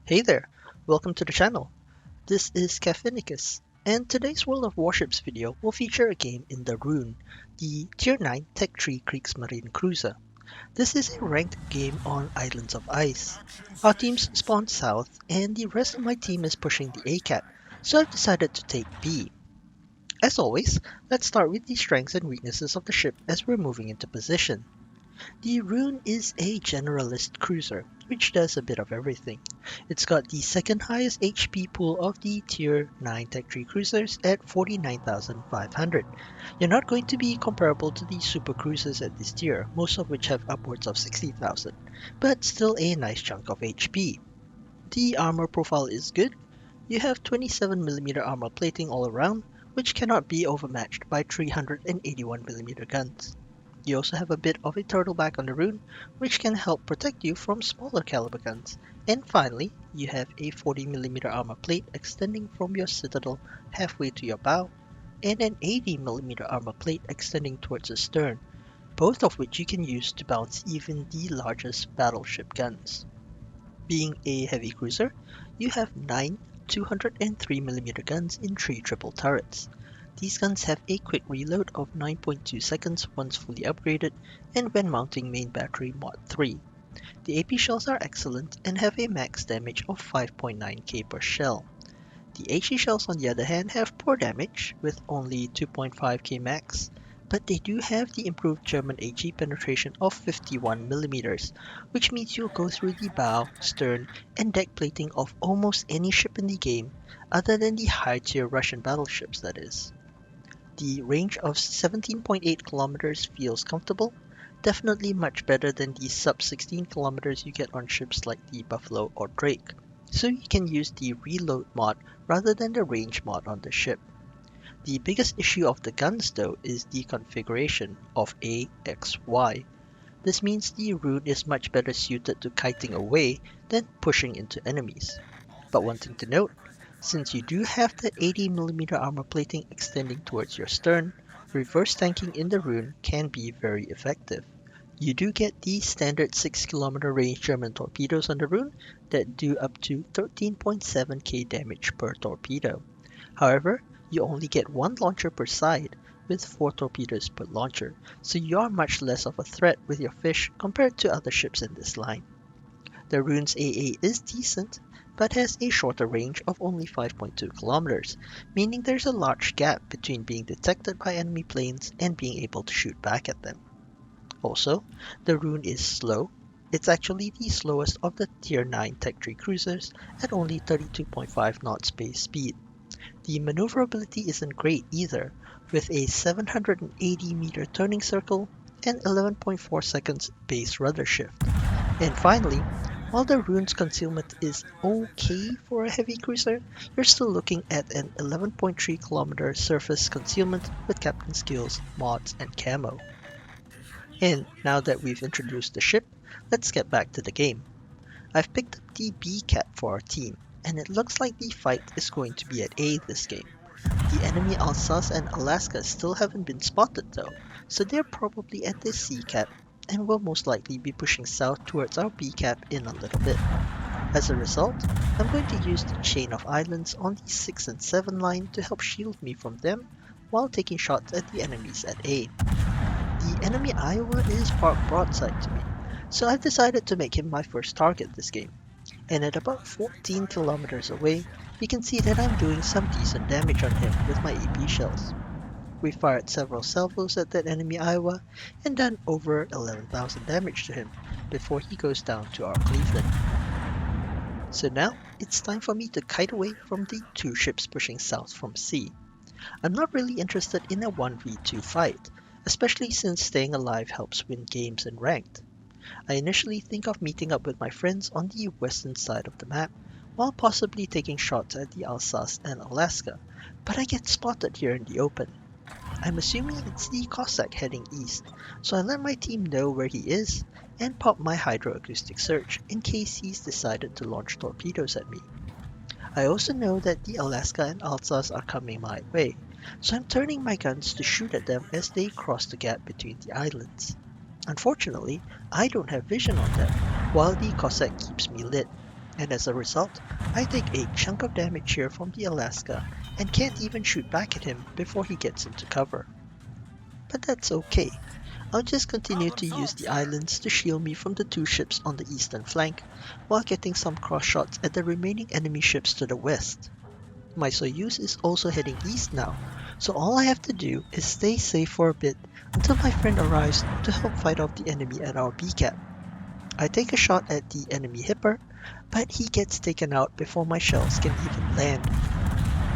Hey there, welcome to the channel. This is Caffinicus, and today's World of Warships video will feature a game in the Roon, the Tier 9 Tech Tree Creeks Marine Cruiser. This is a ranked game on Islands of Ice. Our teams spawn south, and the rest of my team is pushing the A cat, so I've decided to take B. As always, let's start with the strengths and weaknesses of the ship as we're moving into position. The Roon is a generalist cruiser, which does a bit of everything. It's got the second highest HP pool of the Tier 9 Tech Tree cruisers at 49,500. You're not going to be comparable to the super cruisers at this tier, most of which have upwards of 60,000, but still a nice chunk of HP. The armor profile is good. You have 27mm armor plating all around, which cannot be overmatched by 381mm guns. You also have a bit of a turtleback on the Roon, which can help protect you from smaller caliber guns. And finally, you have a 40mm armor plate extending from your citadel halfway to your bow, and an 80mm armor plate extending towards the stern, both of which you can use to bounce even the largest battleship guns. Being a heavy cruiser, you have 9 203mm guns in 3 triple turrets. These guns have a quick reload of 9.2 seconds once fully upgraded and when mounting main battery mod 3. The AP shells are excellent and have a max damage of 5.9k per shell. The HE shells on the other hand have poor damage with only 2.5k max, but they do have the improved German HE penetration of 51mm, which means you'll go through the bow, stern, and deck plating of almost any ship in the game, other than the high tier Russian battleships that is. The range of 17.8 kilometers feels comfortable, definitely much better than the sub 16 kilometers you get on ships like the Buffalo or Drake, so you can use the reload mod rather than the range mod on the ship. The biggest issue of the guns though is the configuration of AXY. This means the Roon is much better suited to kiting away than pushing into enemies. But one thing to note, since you do have the 80mm armor plating extending towards your stern, reverse tanking in the Roon can be very effective. You do get the standard 6km range German torpedoes on the Roon that do up to 13.7k damage per torpedo. However, you only get one launcher per side, with 4 torpedoes per launcher, so you are much less of a threat with your fish compared to other ships in this line. The Roon's AA is decent, but has a shorter range of only 5.2 kilometers, meaning there's a large gap between being detected by enemy planes and being able to shoot back at them. Also, the Roon is slow. It's actually the slowest of the Tier 9 Tech Tree cruisers at only 32.5 knots base speed. The maneuverability isn't great either, with a 780 meter turning circle and 11.4 seconds base rudder shift. And finally, while the Roon's concealment is okay for a heavy cruiser, you're still looking at an 11.3 kilometer surface concealment with captain skills, mods, and camo. And now that we've introduced the ship, let's get back to the game. I've picked up the B cat for our team, and it looks like the fight is going to be at A this game. The enemy Alsace and Alaska still haven't been spotted though, so they're probably at the C cap and will most likely be pushing south towards our B cap in a little bit. As a result, I'm going to use the chain of islands on the 6 and 7 line to help shield me from them while taking shots at the enemies at A. The enemy Iowa is parked broadside to me, so I've decided to make him my first target this game. And at about 14 kilometers away, you can see that I'm doing some decent damage on him with my AP shells. We fired several salvos at that enemy Iowa and done over 11,000 damage to him before he goes down to our Cleveland. So now, it's time for me to kite away from the 2 ships pushing south from C. I'm not really interested in a 1v2 fight, especially since staying alive helps win games in ranked. I initially think of meeting up with my friends on the western side of the map, while possibly taking shots at the Alsace and Alaska, but I get spotted here in the open. I'm assuming it's the Cossack heading east, so I let my team know where he is and pop my hydroacoustic search in case he's decided to launch torpedoes at me. I also know that the Alaska and Alsace are coming my way, so I'm turning my guns to shoot at them as they cross the gap between the islands. Unfortunately, I don't have vision on them, while the Cossack keeps me lit. and as a result, I take a chunk of damage here from the Alaska and can't even shoot back at him before he gets into cover. But that's okay. I'll just continue to use the islands to shield me from the two ships on the eastern flank, while getting some cross shots at the remaining enemy ships to the west. My Soyuz is also heading east now, so all I have to do is stay safe for a bit until my friend arrives to help fight off the enemy at our B-cap. I take a shot at the enemy hipper, but he gets taken out before my shells can even land.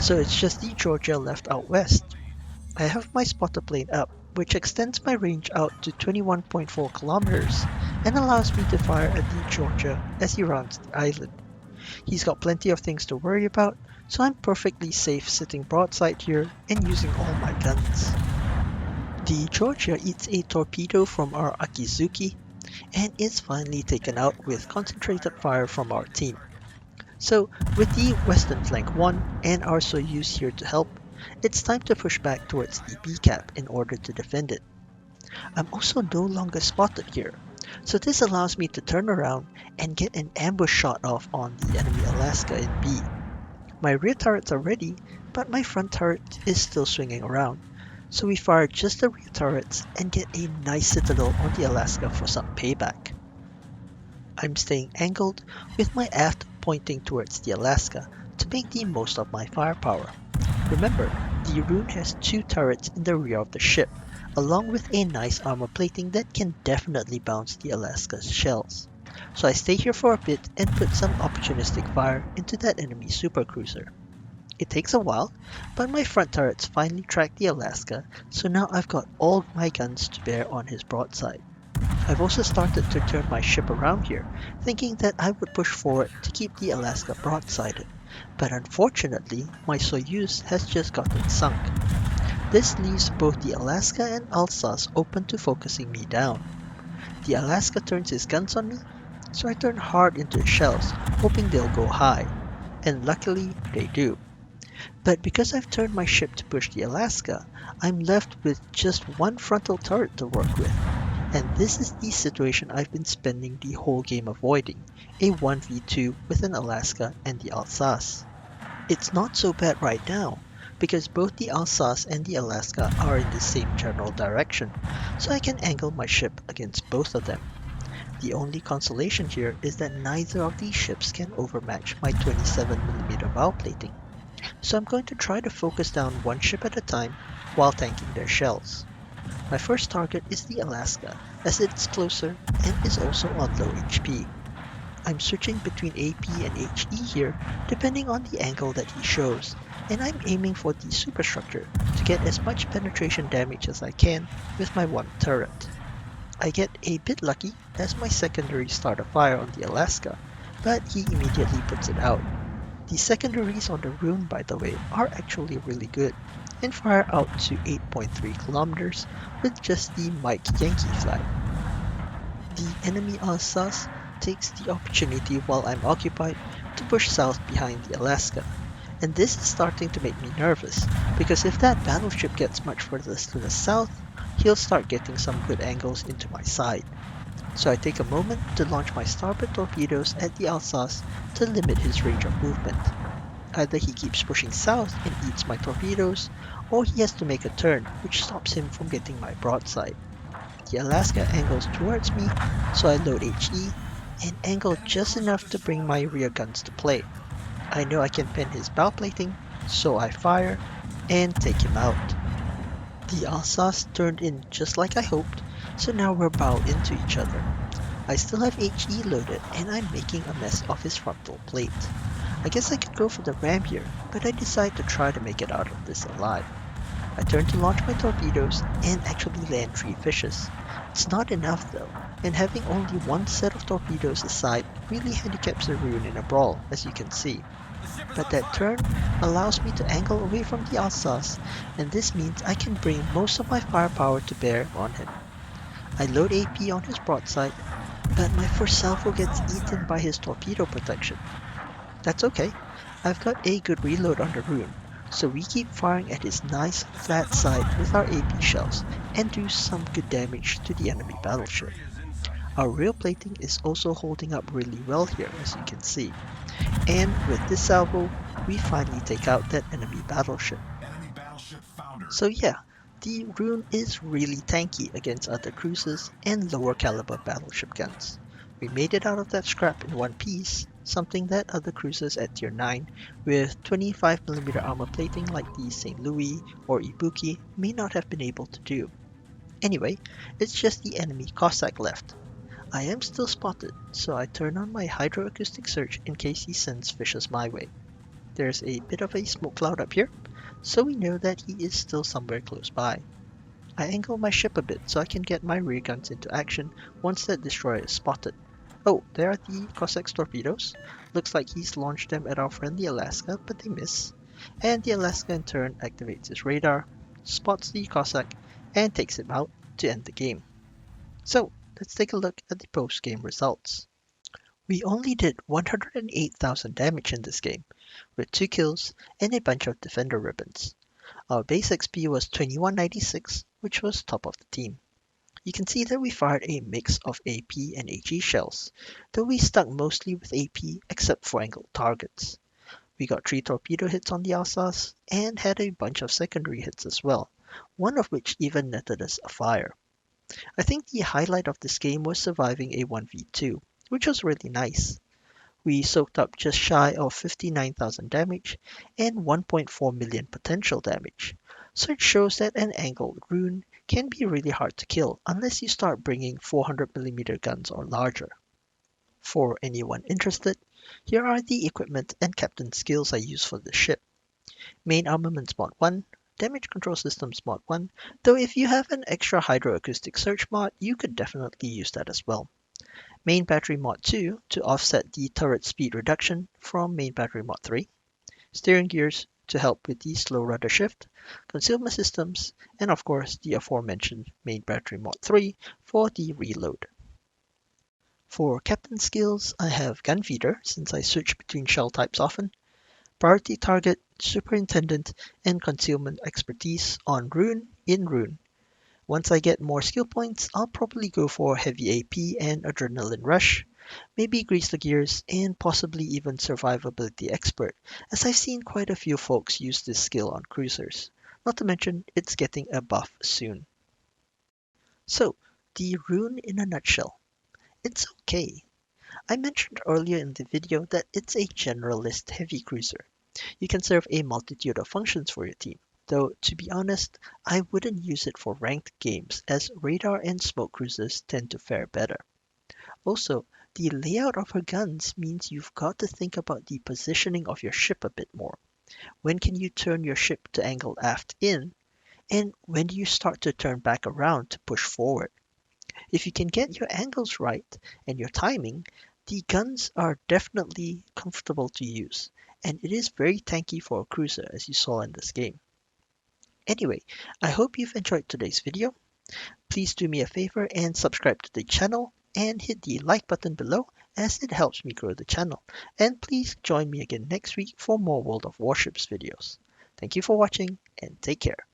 So it's just the Georgia left out west. I have my spotter plane up, which extends my range out to 21.4 kilometers and allows me to fire at the Georgia as he rounds the island. He's got plenty of things to worry about, so I'm perfectly safe sitting broadside here and using all my guns. The Georgia eats a torpedo from our Akizuki and is finally taken out with concentrated fire from our team. So, with the western flank won and our Soyuz here to help, it's time to push back towards the B-cap in order to defend it. I'm also no longer spotted here, so this allows me to turn around and get an ambush shot off on the enemy Alaska in B. My rear turrets are ready, but my front turret is still swinging around, so we fire just the rear turrets and get a nice citadel on the Alaska for some payback. I'm staying angled with my aft pointing towards the Alaska to make the most of my firepower. Remember, the Roon has two turrets in the rear of the ship, along with a nice armor plating that can definitely bounce the Alaska's shells. So I stay here for a bit and put some opportunistic fire into that enemy supercruiser. It takes a while, but my front turrets finally track the Alaska, so now I've got all my guns to bear on his broadside. I've also started to turn my ship around here, thinking that I would push forward to keep the Alaska broadsided, but unfortunately my Soyuz has just gotten sunk. This leaves both the Alaska and Alsace open to focusing me down. The Alaska turns his guns on me, so I turn hard into his shells, hoping they'll go high, and luckily they do. But because I've turned my ship to push the Alaska, I'm left with just one frontal turret to work with. And this is the situation I've been spending the whole game avoiding, a 1v2 with an Alaska and the Alsace. It's not so bad right now, because both the Alsace and the Alaska are in the same general direction, so I can angle my ship against both of them. The only consolation here is that neither of these ships can overmatch my 27mm bow plating, so I'm going to try to focus down one ship at a time while tanking their shells. My first target is the Alaska, as it's closer and is also on low HP. I'm switching between AP and HE here depending on the angle that he shows, and I'm aiming for the superstructure to get as much penetration damage as I can with my one turret. I get a bit lucky as my secondaries start a fire on the Alaska, but he immediately puts it out. The secondaries on the Roon, by the way, are actually really good and fire out to 8.3 kilometers with just the Mike Yankee flag. The enemy Alsace takes the opportunity while I'm occupied to push south behind the Alaska, and this is starting to make me nervous because if that battleship gets much further to the south, he'll start getting some good angles into my side. So I take a moment to launch my starboard torpedoes at the Alsace to limit his range of movement. Either he keeps pushing south and eats my torpedoes, or he has to make a turn which stops him from getting my broadside. The Alaska angles towards me, so I load HE and angle just enough to bring my rear guns to play. I know I can pin his bow plating, so I fire and take him out. The Alsace turned in just like I hoped, so now we're bowed into each other. I still have HE loaded and I'm making a mess of his frontal plate. I guess I could go for the ram here, but I decide to try to make it out of this alive. I turn to launch my torpedoes and actually land 3 fishes. It's not enough though, and having only one set of torpedoes aside really handicaps the Roon in a brawl, as you can see. But that turn allows me to angle away from the Alsace, and this means I can bring most of my firepower to bear on him. I load AP on his broadside, but my first salvo gets eaten by his torpedo protection. That's okay, I've got a good reload on the Roon, so we keep firing at his nice flat side with our AP shells and do some good damage to the enemy battleship. Our rear plating is also holding up really well here, as you can see. And with this salvo, we finally take out that enemy battleship. So yeah, the Roon is really tanky against other cruisers and lower caliber battleship guns. We made it out of that scrap in one piece, something that other cruisers at tier 9 with 25mm armor plating like the St. Louis or Ibuki may not have been able to do. Anyway, it's just the enemy Cossack left. I am still spotted, so I turn on my hydroacoustic search in case he sends fishes my way. There's a bit of a smoke cloud up here, so we know that he is still somewhere close by. I angle my ship a bit so I can get my rear guns into action once that destroyer is spotted. Oh, there are the Cossack's torpedoes. Looks like he's launched them at our friendly Alaska, but they miss. And the Alaska in turn activates his radar, spots the Cossack, and takes him out to end the game. So, let's take a look at the post-game results. We only did 108,000 damage in this game, with 2 kills and a bunch of defender ribbons. Our base XP was 2196, which was top of the team. You can see that we fired a mix of AP and AG shells, though we stuck mostly with AP except for angled targets. We got 3 torpedo hits on the Alsace and had a bunch of secondary hits as well, one of which even netted us a fire. I think the highlight of this game was surviving a 1v2, which was really nice. We soaked up just shy of 59,000 damage and 1.4 million potential damage, so it shows that an angled Roon can be really hard to kill unless you start bringing 400mm guns or larger. For anyone interested, here are the equipment and captain skills I use for this ship. Main armaments mod 1, damage control systems mod 1, though if you have an extra hydroacoustic search mod, you could definitely use that as well. Main battery mod 2 to offset the turret speed reduction from main battery mod 3, steering gears to help with the slow rudder shift, concealment systems, and of course the aforementioned main battery mod 3 for the reload. For captain skills, I have gun feeder since I switch between shell types often, priority target, superintendent, and concealment expertise on Roon in Roon. Once I get more skill points, I'll probably go for heavy AP and adrenaline rush, maybe grease the gears, and possibly even survivability expert, as I've seen quite a few folks use this skill on cruisers. Not to mention, it's getting a buff soon. So, the Roon in a nutshell. It's okay. I mentioned earlier in the video that it's a generalist heavy cruiser. You can serve a multitude of functions for your team. Though, to be honest, I wouldn't use it for ranked games as radar and smoke cruisers tend to fare better. Also, the layout of her guns means you've got to think about the positioning of your ship a bit more. When can you turn your ship to angle aft in? And when do you start to turn back around to push forward? If you can get your angles right and your timing, the guns are definitely comfortable to use, and it is very tanky for a cruiser as you saw in this game. Anyway, I hope you've enjoyed today's video. Please do me a favor and subscribe to the channel and hit the like button below as it helps me grow the channel. And please join me again next week for more World of Warships videos. Thank you for watching and take care.